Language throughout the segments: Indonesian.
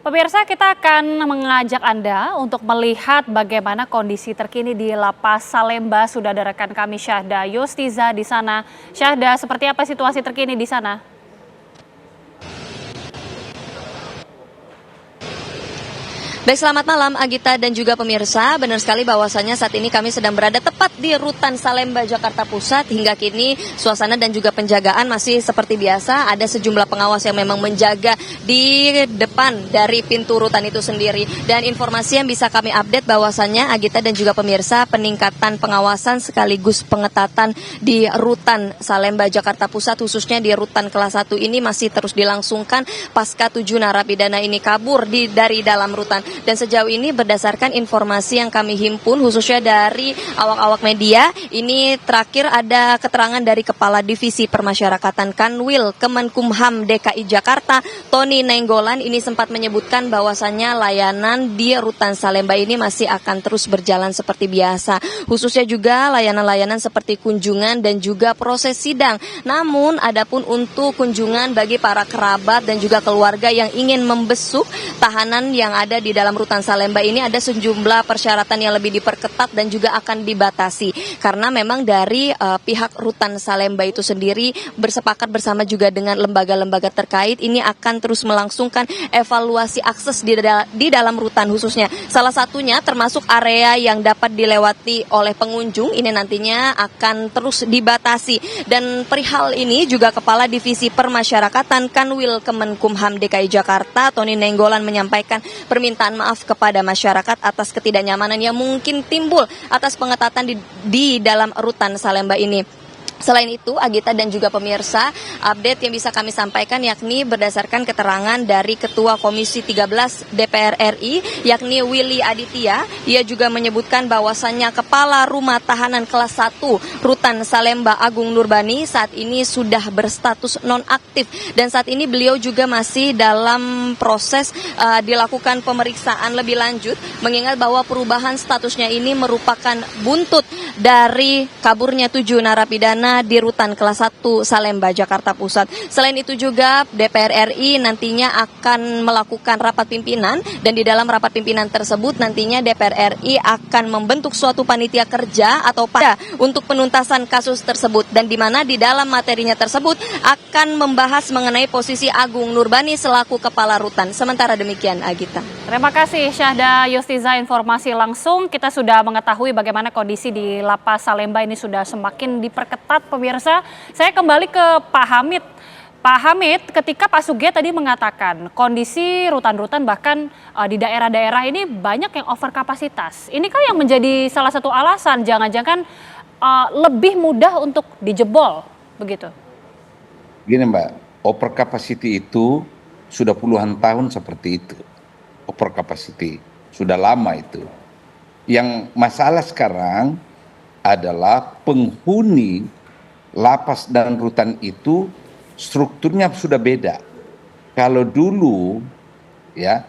Pemirsa, kita akan mengajak Anda untuk melihat bagaimana kondisi terkini di Lapas Salemba. Sudah ada rekan kami Syahda Yostiza di sana. Syahda, seperti apa situasi terkini di sana? Baik, selamat malam Agita dan juga pemirsa. Benar sekali bahwasannya saat ini kami sedang berada tepat di Rutan Salemba, Jakarta Pusat. Hingga kini suasana dan juga penjagaan masih seperti biasa. Ada sejumlah pengawas yang memang menjaga di depan dari pintu rutan itu sendiri. Dan informasi yang bisa kami update bahwasannya Agita dan juga pemirsa, peningkatan pengawasan sekaligus pengetatan di Rutan Salemba, Jakarta Pusat, khususnya di Rutan kelas 1 ini masih terus dilangsungkan pasca 7 narapidana ini kabur dari dalam rutan. Dan sejauh ini berdasarkan informasi yang kami himpun khususnya dari awak-awak media, ini terakhir ada keterangan dari Kepala Divisi Permasyarakatan Kanwil Kemenkumham DKI Jakarta, Tony Nainggolan, ini sempat menyebutkan bahwasannya layanan di Rutan Salemba ini masih akan terus berjalan seperti biasa. Khususnya juga layanan-layanan seperti kunjungan dan juga proses sidang. Namun adapun untuk kunjungan bagi para kerabat dan juga keluarga yang ingin membesuk tahanan yang ada di dalam Rutan Salemba ini, ada sejumlah persyaratan yang lebih diperketat dan juga akan dibatasi. Karena memang dari pihak Rutan Salemba itu sendiri bersepakat bersama juga dengan lembaga-lembaga terkait ini akan terus melangsungkan evaluasi akses di dalam rutan khususnya. Salah satunya termasuk area yang dapat dilewati oleh pengunjung ini nantinya akan terus dibatasi. Dan perihal ini juga Kepala Divisi Permasyarakatan Kanwil Kemenkumham DKI Jakarta, Tony Nainggolan, menyampaikan permintaan maaf kepada masyarakat atas ketidaknyamanan yang mungkin timbul atas pengetatan di dalam Rutan Salemba ini. Selain itu, Agita dan juga pemirsa, update yang bisa kami sampaikan yakni berdasarkan keterangan dari Ketua Komisi 13 DPR RI, yakni Willy Aditya. Ia juga menyebutkan bahwasannya Kepala Rumah Tahanan Kelas 1 Rutan Salemba Agung Nurbani saat ini sudah berstatus nonaktif. Dan saat ini beliau juga masih dalam proses dilakukan pemeriksaan lebih lanjut, mengingat bahwa perubahan statusnya ini merupakan buntut dari kaburnya 7 narapidana di Rutan kelas 1 Salemba, Jakarta Pusat. Selain itu juga DPR RI nantinya akan melakukan rapat pimpinan, dan di dalam rapat pimpinan tersebut nantinya DPR RI akan membentuk suatu panitia kerja atau pada untuk penuntasan kasus tersebut, dan di mana di dalam materinya tersebut akan membahas mengenai posisi Agung Nurbani selaku Kepala Rutan. Sementara demikian, Agita. Terima kasih Syahda Yostiza, informasi langsung. Kita sudah mengetahui bagaimana kondisi di Lapas Salemba ini sudah semakin diperketat, pemirsa. Saya kembali ke Pak Hamid. Pak Hamid, ketika Pak Sugeng tadi mengatakan kondisi rutan-rutan bahkan di daerah-daerah ini banyak yang over kapasitas. Ini kan yang menjadi salah satu alasan jangan-jangan lebih mudah untuk dijebol, begitu? Gini Mbak, over capacity itu sudah puluhan tahun seperti itu. Over capacity sudah lama itu. Yang masalah sekarang adalah penghuni lapas dan rutan itu strukturnya sudah beda. Kalau dulu ya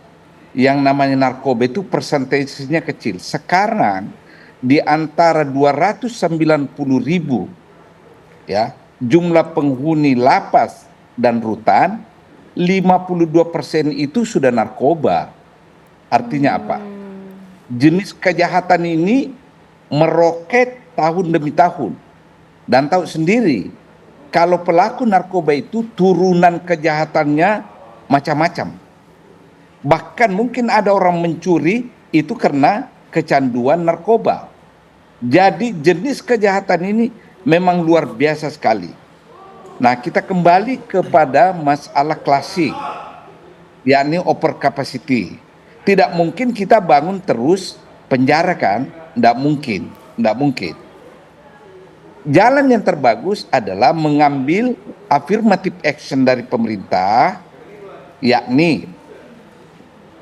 yang namanya narkoba itu persentasenya kecil. Sekarang di antara 290.000 ya jumlah penghuni lapas dan rutan, 52% itu sudah narkoba. Artinya apa? Jenis kejahatan ini meroket tahun demi tahun. Dan tahu sendiri, kalau pelaku narkoba itu turunan kejahatannya macam-macam. Bahkan mungkin ada orang mencuri itu karena kecanduan narkoba. Jadi jenis kejahatan ini memang luar biasa sekali. Nah, kita kembali kepada masalah klasik, yakni over capacity. Tidak mungkin kita bangun terus penjara kan? Tidak mungkin, tidak mungkin. Jalan yang terbagus adalah mengambil affirmative action dari pemerintah, yakni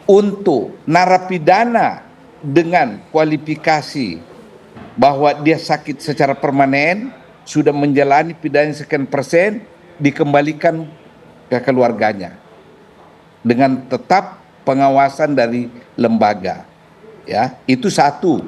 untuk narapidana dengan kualifikasi bahwa dia sakit secara permanen, sudah menjalani pidana sekian persen, dikembalikan ke keluarganya dengan tetap pengawasan dari lembaga. Ya, itu satu.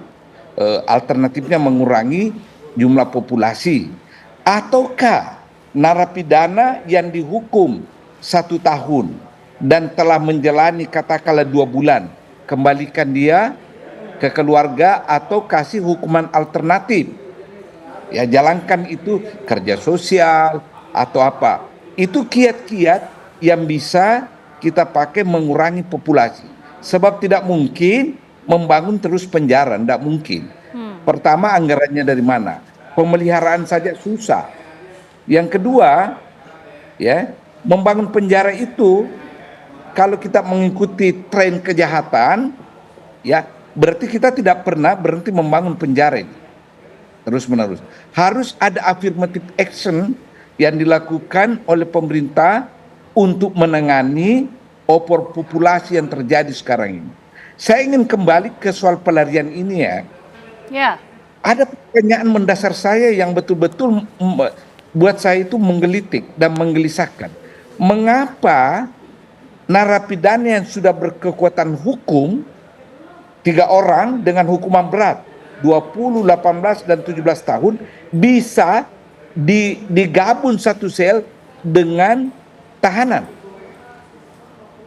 Alternatifnya mengurangi jumlah populasi. Ataukah narapidana yang dihukum 1 tahun dan telah menjalani katakanlah 2 bulan, kembalikan dia ke keluarga atau kasih hukuman alternatif. Ya, jalankan itu kerja sosial atau apa. Itu kiat-kiat yang bisa kita pakai mengurangi populasi. Sebab tidak mungkin membangun terus penjara, tidak mungkin. Pertama, anggarannya dari mana? Pemeliharaan saja susah. Yang kedua, ya, membangun penjara itu kalau kita mengikuti tren kejahatan, ya, berarti kita tidak pernah berhenti membangun penjara ini terus menerus. Harus ada affirmative action yang dilakukan oleh pemerintah untuk menangani overpopulasi yang terjadi sekarang ini. Saya ingin kembali ke soal pelarian ini ya. Ya. Ada pertanyaan mendasar saya yang betul-betul buat saya itu menggelitik dan menggelisahkan. Mengapa narapidana yang sudah berkekuatan hukum 3 orang dengan hukuman berat 20, 18 dan 17 tahun bisa digabung satu sel dengan tahanan?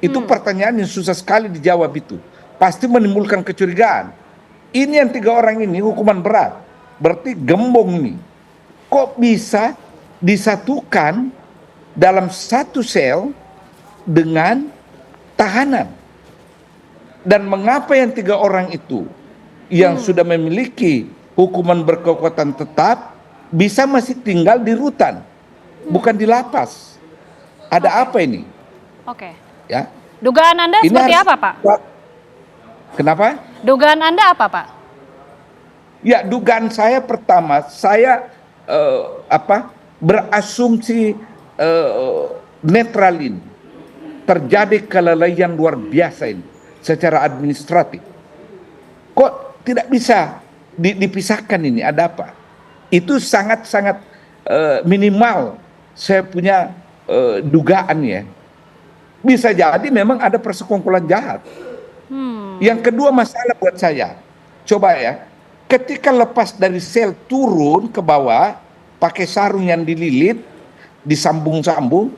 Itu pertanyaan yang susah sekali dijawab itu. Pasti menimbulkan kecurigaan. Ini yang 3 orang ini hukuman berat, berarti gembong nih. Kok bisa disatukan dalam satu sel dengan tahanan? Dan mengapa yang 3 orang itu yang sudah memiliki hukuman berkekuatan tetap bisa masih tinggal di rutan, bukan di lapas? Ada apa ini? Oke. Ya. Dugaan Anda Ini seperti harus- apa, Pak? Kenapa? Dugaan Anda apa, Pak? Ya, dugaan saya pertama, saya berasumsi netral ini. Terjadi kelalaian luar biasa ini secara administratif. Kok tidak bisa dipisahkan ini? Ada apa? Itu sangat-sangat minimal. Saya punya dugaan ya. Bisa jadi memang ada persekongkolan jahat. Yang kedua masalah buat saya, coba ya, ketika lepas dari sel turun ke bawah, pakai sarung yang dililit, disambung-sambung,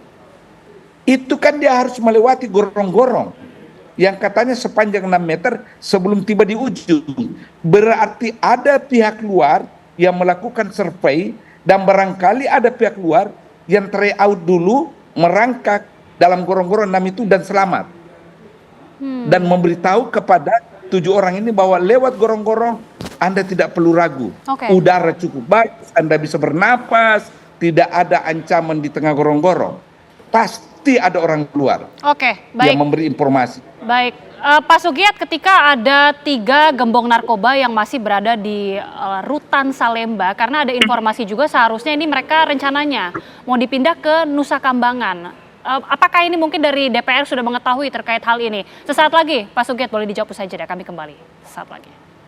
itu kan dia harus melewati gorong-gorong yang katanya sepanjang 6 meter sebelum tiba di ujung. Berarti ada pihak luar yang melakukan survei dan barangkali ada pihak luar yang tryout dulu, merangkak dalam gorong-gorong 6 itu dan selamat. Dan memberitahu kepada 7 orang ini bahwa lewat gorong-gorong Anda tidak perlu ragu. Oke. Udara cukup bagus, Anda bisa bernapas, tidak ada ancaman di tengah gorong-gorong. Pasti ada orang luar Oke, yang baik. memberi informasi. Baik, Pak Sugiat, ketika ada 3 gembong narkoba yang masih berada di rutan Salemba, karena ada informasi juga seharusnya ini mereka rencananya mau dipindah ke Nusa Kambangan. Apakah ini mungkin dari DPR sudah mengetahui terkait hal ini? Sesaat lagi, Pak Sugiat boleh dijawab saja deh, kami kembali sesaat lagi.